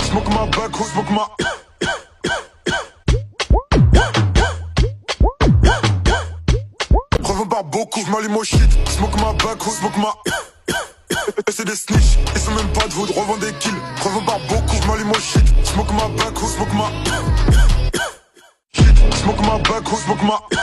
Smoke my back, who smoke my... Revends pas beaucoup, j'm'allume au shit. Smoke my back, who smoke my... C'est des snitch, ils sont même pas de wood, revends des kills. Revends pas beaucoup, j'm'allume au shit. Smoke my back, who smoke my... Smoke my back, who smoke my...